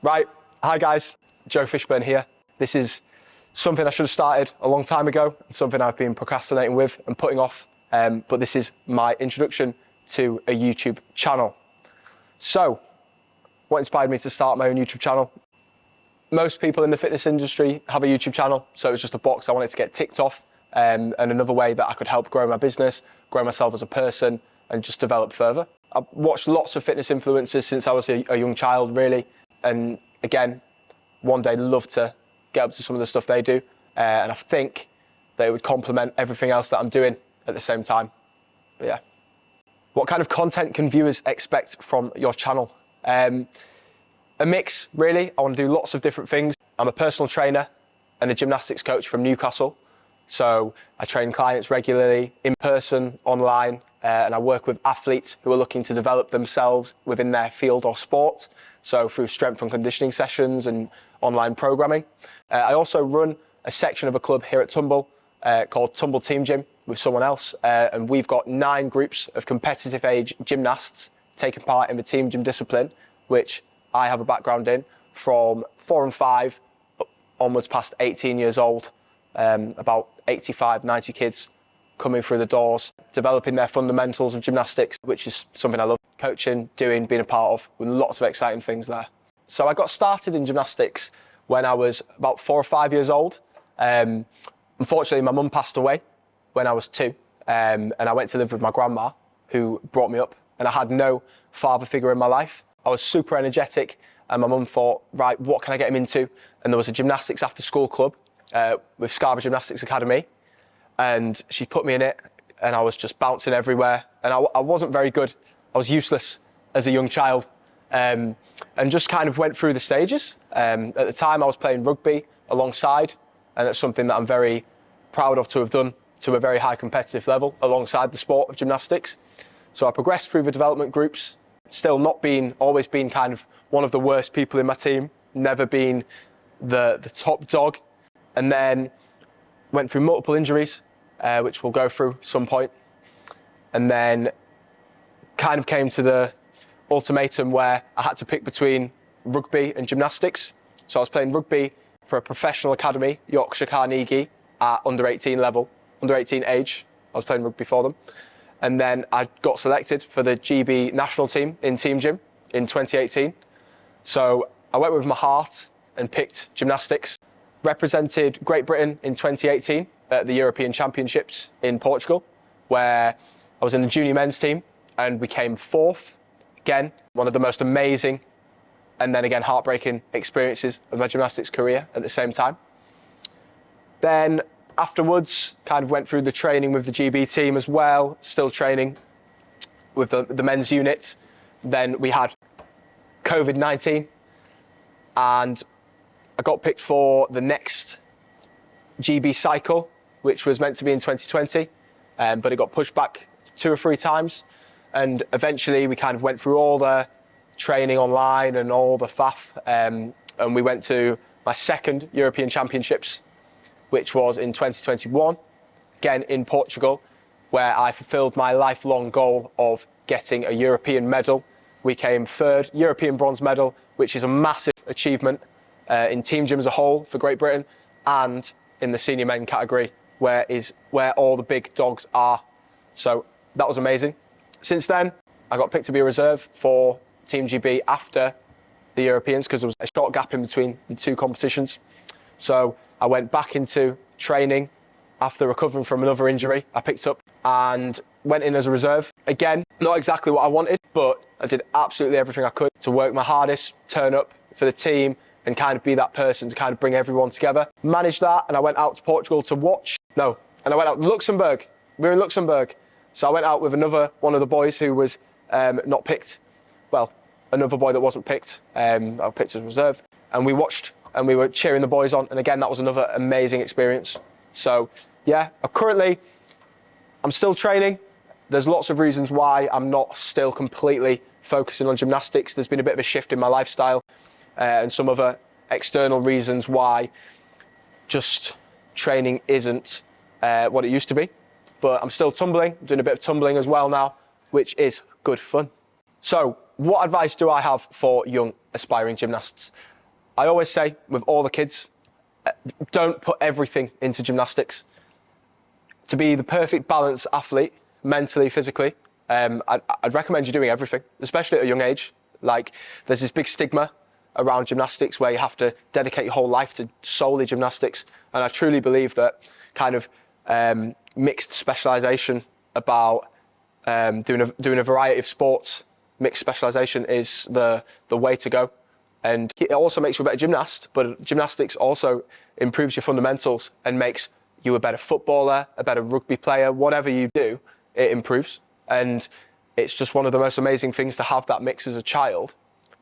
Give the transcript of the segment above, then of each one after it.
Right, hi guys, Joe Fishburne here. This is something I should have started a long time ago, something I've been procrastinating with and putting off, but this is my introduction to a YouTube channel. So, what inspired me to start my own YouTube channel? Most people in the fitness industry have a YouTube channel, so it was just a box I wanted to get ticked off, and another way that I could help grow my business, grow myself as a person, and just develop further. I've watched lots of fitness influencers since I was a young child, really. And again, one day love to get up to some of the stuff they do. And I think that it would complement everything else that I'm doing at the same time. But yeah. What kind of content can viewers expect from your channel? A mix, really. I want to do lots of different things. I'm a personal trainer and a gymnastics coach from Newcastle. So I train clients regularly, in person, online, and I work with athletes who are looking to develop themselves within their field or sport. So through strength and conditioning sessions and online programming. I also run a section of a club here at Tumble called Tumble Team Gym with someone else. And we've got 9 groups of competitive age gymnasts taking part in the team gym discipline, which I have a background in, from 4 and 5 onwards past 18 years old. About 85, 90 kids coming through the doors, developing their fundamentals of gymnastics, which is something I love coaching, doing, being a part of, with lots of exciting things there. So I got started in gymnastics when I was about 4 or 5 years old. Unfortunately, my mum passed away when I was 2, and I went to live with my grandma, who brought me up, and I had no father figure in my life. I was super energetic, and my mum thought, right, what can I get him into? And there was a gymnastics after school club with Scarborough Gymnastics Academy, and she put me in it, and I was just bouncing everywhere, and I wasn't very good. I was useless as a young child, and just kind of went through the stages. At the time, I was playing rugby alongside, and that's something that I'm very proud of to have done to a very high competitive level alongside the sport of gymnastics. So I progressed through the development groups, still always been kind of one of the worst people in my team, never been the top dog, and then went through multiple injuries, which we'll go through some point, and then kind of came to the ultimatum where I had to pick between rugby and gymnastics. So I was playing rugby for a professional academy, Yorkshire Carnegie, at under 18 level, under 18 age. I was playing rugby for them. And then I got selected for the GB national team in Team Gym in 2018. So I went with my heart and picked gymnastics. Represented Great Britain in 2018 at the European Championships in Portugal, where I was in the junior men's team and we came 4th. Again, one of the most amazing and then again heartbreaking experiences of my gymnastics career at the same time. Then afterwards, kind of went through the training with the GB team as well, still training with the men's unit. Then we had COVID-19 and I got picked for the next GB cycle, which was meant to be in 2020, but it got pushed back 2 or 3 times. And eventually we kind of went through all the training online and all the faff, and we went to my 2nd European Championships, which was in 2021, again in Portugal, where I fulfilled my lifelong goal of getting a European medal. We came 3rd European bronze medal, which is a massive achievement in Team Gym as a whole for Great Britain, and in the senior men category, where all the big dogs are. So that was amazing. Since then, I got picked to be a reserve for Team GB after the Europeans, because there was a short gap in between the 2 competitions. So I went back into training after recovering from another injury I picked up and went in as a reserve. Again, not exactly what I wanted, but I did absolutely everything I could to work my hardest, turn up for the team, and kind of be that person to kind of bring everyone together. Managed that, and I went out to Portugal to watch. And I went out to Luxembourg. We were in Luxembourg. So I went out with another one of the boys who was not picked. Well, another boy that wasn't picked. I picked as reserve. And we watched and we were cheering the boys on. And again, that was another amazing experience. So yeah, I'm still training. There's lots of reasons why I'm not still completely focusing on gymnastics. There's been a bit of a shift in my lifestyle and some other external reasons why just training isn't what it used to be. But I'm still tumbling, I'm doing a bit of tumbling as well now, which is good fun. So what advice do I have for young aspiring gymnasts? I always say with all the kids, don't put everything into gymnastics. To be the perfect balanced athlete, mentally, physically, I'd recommend you doing everything, especially at a young age. Like, there's this big stigma around gymnastics where you have to dedicate your whole life to solely gymnastics. And I truly believe that kind of mixed specialisation about doing a variety of sports, mixed specialisation is the way to go. And it also makes you a better gymnast, but gymnastics also improves your fundamentals and makes you a better footballer, a better rugby player. Whatever you do, it improves. And it's just one of the most amazing things to have that mix as a child,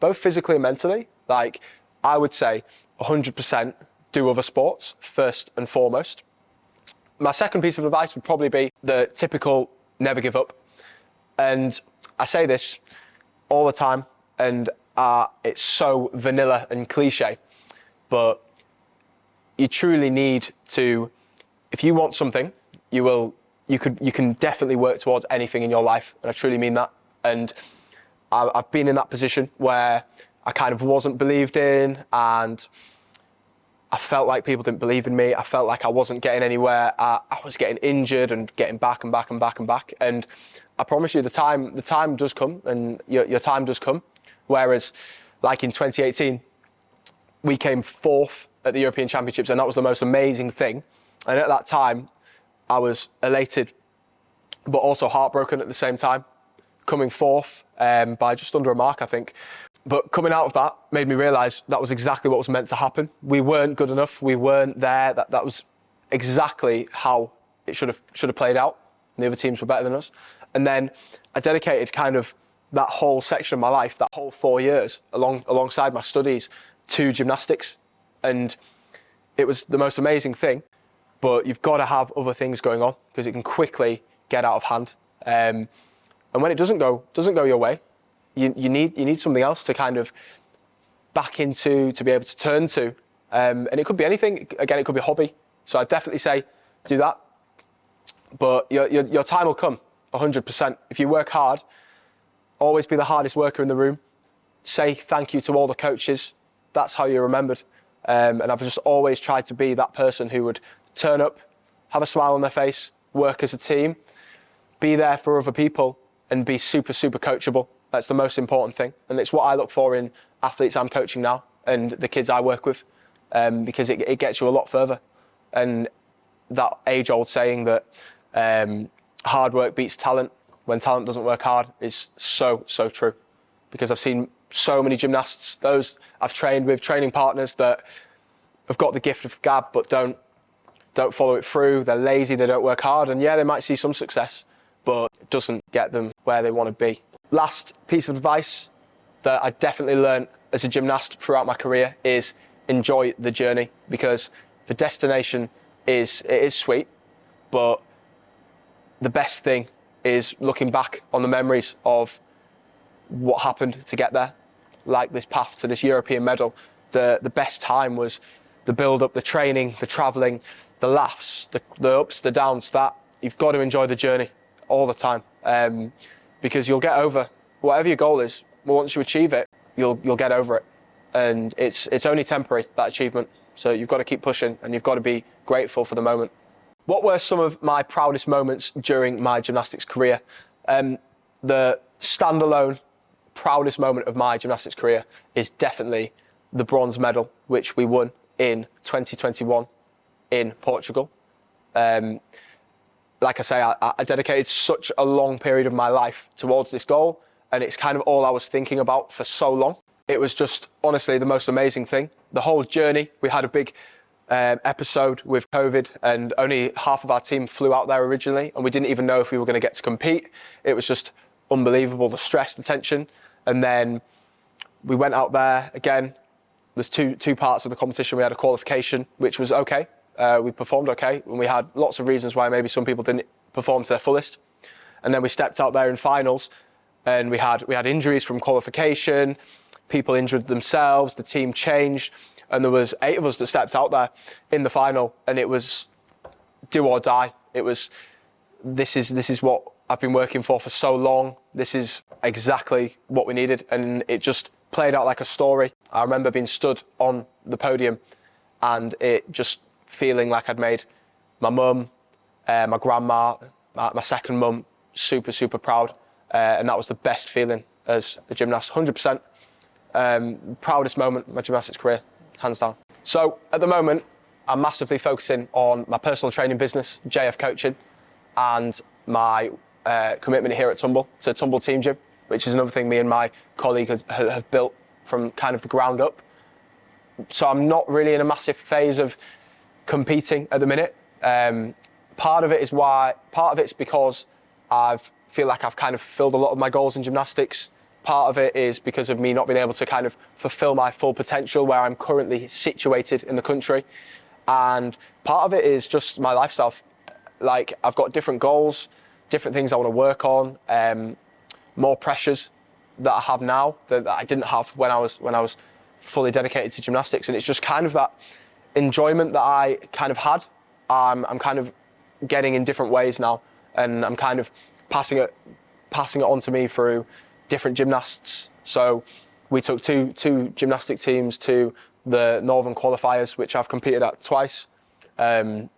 both physically and mentally. Like, I would say 100% do other sports first and foremost. My second piece of advice would probably be the typical never give up. And I say this all the time, and it's so vanilla and cliche, but you truly need to, if you want something, you can definitely work towards anything in your life, and I truly mean that. And I've been in that position where I kind of wasn't believed in, and I felt like people didn't believe in me. I felt like I wasn't getting anywhere. I was getting injured and getting back and back and back and back. And I promise you, the time does come, and your time does come. Whereas, like in 2018, we came 4th at the European Championships, and that was the most amazing thing. And at that time, I was elated, but also heartbroken at the same time. Coming 4th by just under a mark, I think. But coming out of that made me realise that was exactly what was meant to happen. We weren't good enough. We weren't there. That was exactly how it should have played out. The other teams were better than us. And then I dedicated kind of that whole section of my life, that whole 4 years, alongside my studies, to gymnastics. And it was the most amazing thing. But you've got to have other things going on, because it can quickly get out of hand. And when it doesn't go your way, you need something else to kind of back into, to be able to turn to. And it could be anything. Again, it could be a hobby. So I'd definitely say do that. But your time will come, 100%. If you work hard, always be the hardest worker in the room. Say thank you to all the coaches. That's how you're remembered. And I've just always tried to be that person who would turn up, have a smile on their face, work as a team, be there for other people, and be super, super coachable. That's the most important thing. And it's what I look for in athletes I'm coaching now and the kids I work with, because it gets you a lot further. And that age-old saying that hard work beats talent when talent doesn't work hard is so, so true. Because I've seen so many gymnasts, those I've trained with, training partners that have got the gift of gab but don't follow it through. They're lazy, they don't work hard, and yeah, they might see some success, but it doesn't get them where they want to be. Last piece of advice that I definitely learned as a gymnast throughout my career is enjoy the journey, because the destination is sweet, but the best thing is looking back on the memories of what happened to get there. Like this path to this European medal, the best time was the build-up, the training, the travelling, the laughs, the ups, the downs. That you've got to enjoy the journey all the time, because you'll get over whatever your goal is. Once you achieve it, you'll get over it, and it's only temporary, that achievement. So you've got to keep pushing, and you've got to be grateful for the moment. What were some of my proudest moments during my gymnastics career? The standalone proudest moment of my gymnastics career is definitely the bronze medal, which we won in 2021 in Portugal. Like I say, I dedicated such a long period of my life towards this goal, and it's kind of all I was thinking about for so long. It was just honestly the most amazing thing. The whole journey, we had a big episode with COVID, and only half of our team flew out there originally, and we didn't even know if we were going to get to compete. It was just unbelievable, the stress, the tension. And then we went out there again. There's two parts of the competition. We had a qualification, which was okay. We performed okay, and we had lots of reasons why maybe some people didn't perform to their fullest. And then we stepped out there in finals, and we had injuries from qualification. People injured themselves. The team changed, and there was 8 of us that stepped out there in the final, and it was do or die. It was this is what I've been working for so long. This is exactly what we needed, and it just played out like a story. I remember being stood on the podium and it just feeling like I'd made my mum, my grandma, my second mum super, super proud. And that was the best feeling as a gymnast, 100%. Proudest moment of my gymnastics career, hands down. So at the moment, I'm massively focusing on my personal training business, JF Coaching, and my commitment here at Tumble to Tumble Team Gym, which is another thing me and my colleague have built from kind of the ground up. So I'm not really in a massive phase of competing at the minute. Part of it's because I feel like I've kind of fulfilled a lot of my goals in gymnastics. Part of it is because of me not being able to kind of fulfill my full potential where I'm currently situated in the country. And part of it is just my lifestyle. Like, I've got different goals, different things I want to work on, more pressures that I have now that I didn't have when I was fully dedicated to gymnastics. And it's just kind of that enjoyment that I kind of had. I'm kind of getting in different ways now, and I'm kind of passing it on to me through different gymnasts. So we took two gymnastic teams to the Northern qualifiers, which I've competed at twice, in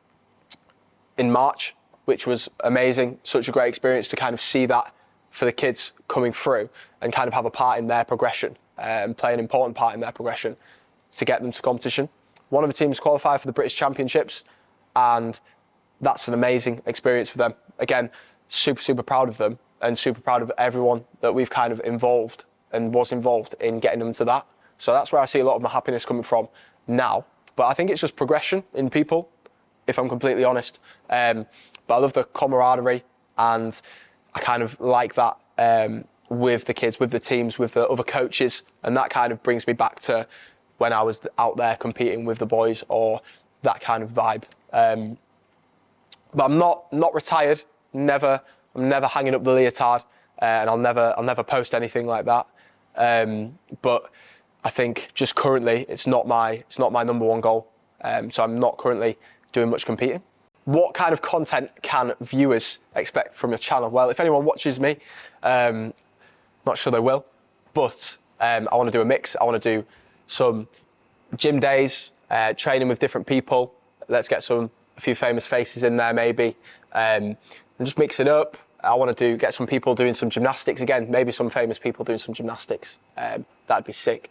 March, which was amazing. Such a great experience to kind of see that for the kids coming through and kind of have a part in their progression and play an important part in their progression to get them to competition. One of the teams qualified for the British Championships, and that's an amazing experience for them. Again, super, super proud of them and super proud of everyone that we've kind of involved and was involved in getting them to that. So that's where I see a lot of my happiness coming from now. But I think it's just progression in people, if I'm completely honest. But I love the camaraderie, and I kind of like that with the kids, with the teams, with the other coaches. And that kind of brings me back to when I was out there competing with the boys, or that kind of vibe. But I'm not retired. I'm never hanging up the leotard, and I'll never post anything like that. But I think just currently it's not my number one goal. So I'm not currently doing much competing. What kind of content can viewers expect from your channel? Well, if anyone watches me, not sure they will, but I want to do a mix. I want to do some gym days, training with different people. Let's get a few famous faces in there maybe, and just mix it up. I want to get some people doing some gymnastics again, maybe some famous people doing some gymnastics. That'd be sick.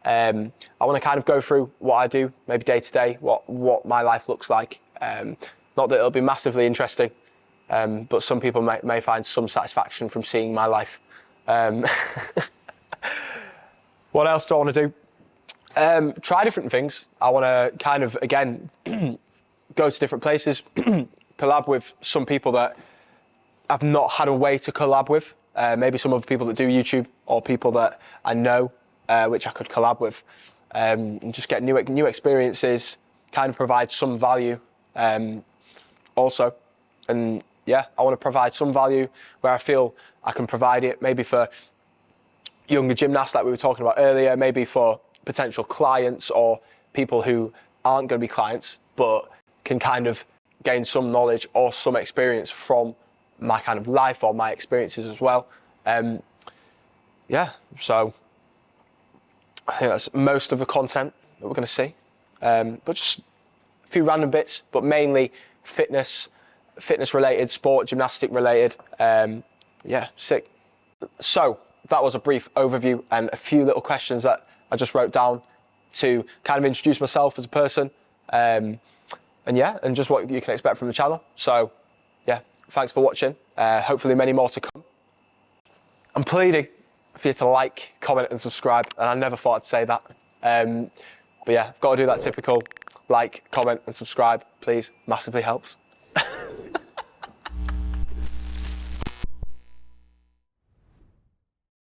I want to kind of go through what I do, maybe day to day, what my life looks like. Not that it'll be massively interesting, but some people may find some satisfaction from seeing my life. What else do I want to do? Try different things. I want to kind of, again, go to different places, collab with some people that I've not had a way to collab with. Maybe some other people that do YouTube, or people that I know, which I could collab with, and just get new experiences, kind of provide some value also. And yeah, I want to provide some value where I feel I can provide it, maybe for younger gymnasts like we were talking about earlier, maybe for potential clients or people who aren't going to be clients, but can kind of gain some knowledge or some experience from my kind of life or my experiences as well. Yeah, so I think that's most of the content that we're going to see. But just a few random bits, but mainly fitness related, sport, gymnastic related. Yeah, sick. So that was a brief overview and a few little questions that I just wrote down to kind of introduce myself as a person. And yeah, and just what you can expect from the channel. So yeah, thanks for watching. Hopefully many more to come. I'm pleading for you to like, comment and subscribe. And I never thought I'd say that. But yeah, I've got to do that typical like, comment and subscribe, please. Massively helps.